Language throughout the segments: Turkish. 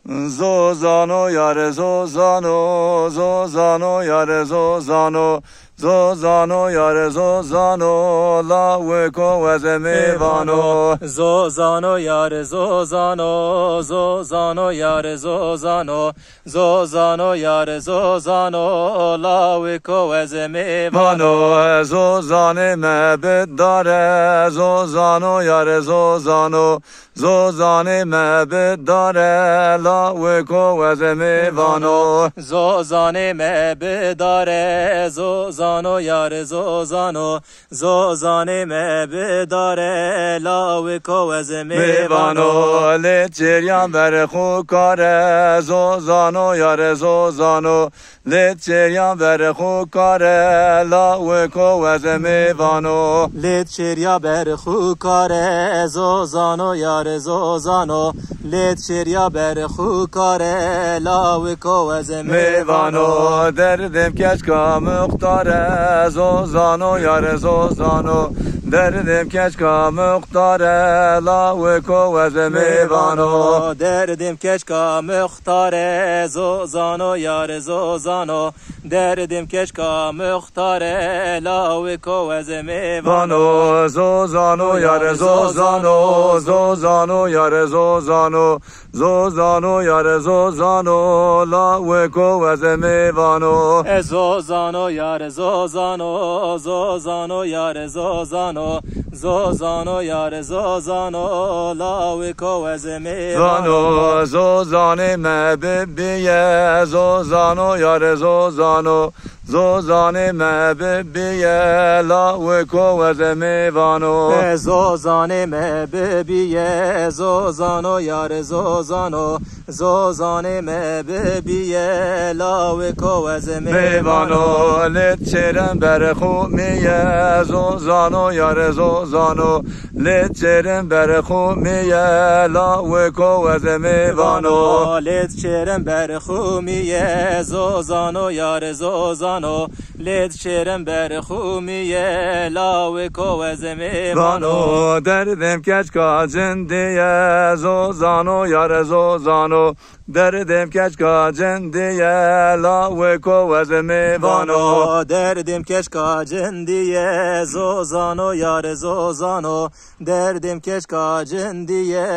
Zozano yare zozano, zozano yare zozano, zozano yare zozano, la weko wezemevano. Zozano yare zozano, zozano yare zozano, zozano yare zozano, la weko wezemevano. Zozane mebed dare, zozano yare zozano, zozane mebed dare, la weko wezemevano. Zozane mebed dare, zozano yare zozano, zozane mebed dare, la weko wezemevano. Leçeryan berxu kare, zozano yare zozano, leçeryan berxu kare, la weko wezemevano. Leçerya berxu kare, zozano yare zozano, leçerya berxu kare, la weko wezemevano. Derdim keşka muhtare, zozano yare zozano, derdim keşka muhtare, la weko wezemevano. Derdim keşka muhtare, zozano yare zozano, derdim keşka muhtare, la weko wezemevano. Zozano yare zozano, zozano yare zozano, zozano yare zozano, la weko wezemevano. Zozano yare zozano, zozano yare zozano, zozano yare zozano, la weko wezemevano. Zozane mebibiye, zozano yare zozano, zozane mebibiye, la weko wezemevano. Zozane mebibiye, zozano yare zozano, zozane mebibiye, la weko wezemevano. Leçeren berxumiye, zozano yare zozano, leçeren berxumiye, la weko wezemevano. Leçeren berxumiye, zozano yare zozano, leçeren berxumiye, la weko wezemevano. Derdim keşka cendiye, zozano yare zozano, derdim keşka cendiye, la weko wezemevano. Derdim keşka cendiye, zozano yare zozano, derdim keşka cendiye,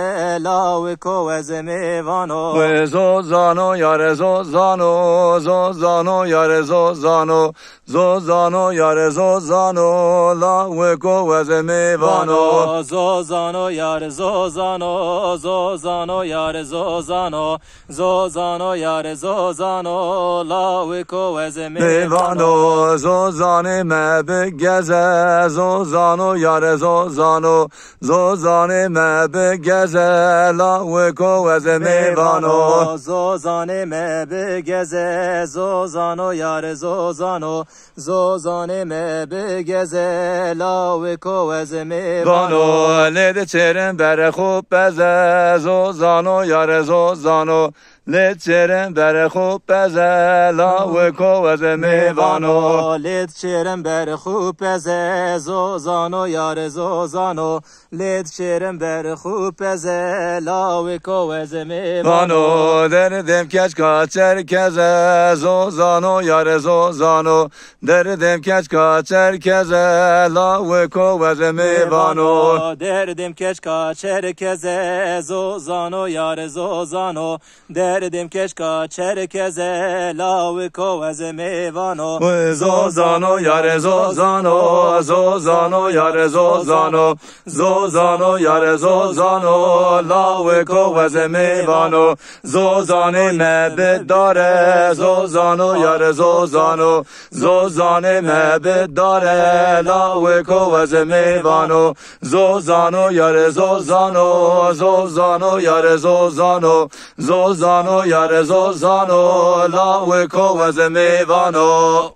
la weko wezemevano. Zozano yare zozano, zozano yare zozano, zozano yare zozano, la weko wezemevano. Zozano yare zozano, zozano yare zozano, zozano yare zozano, la weko wezemevano. Zozane mebe geze, zozano yare zozano, zozane mebe geze, la weko wezemevano. Zozane mebe geze, zozano yare zozano, zozane mebe geze, la weko wezemevano. Leçeren berxu beze, zozano yare zozano, leçeren berxu beze, la weko wezemevano. Leçeren berxu beze, zozano yare zozano, leçeren berxu beze, la weko wezemevano. Derdim keşka çerkeze, zozano yare zozano, derdim keşka çerkeze, la weko wezemevano. Derdim keşka çerkeze, zozano yare zozano, derdim keşka çerkeze, la weko wezemevano. Zozano yare zozano, zozano yare zozano, zozano yare zozano, la weko wezemevano. Zozane mebed dare, zozano yare zozano, zozane mebed dare, la weko wezemevano. Zozano yare zozano, zozano yare zozano, zozano yare zozano, la weko wezemevano.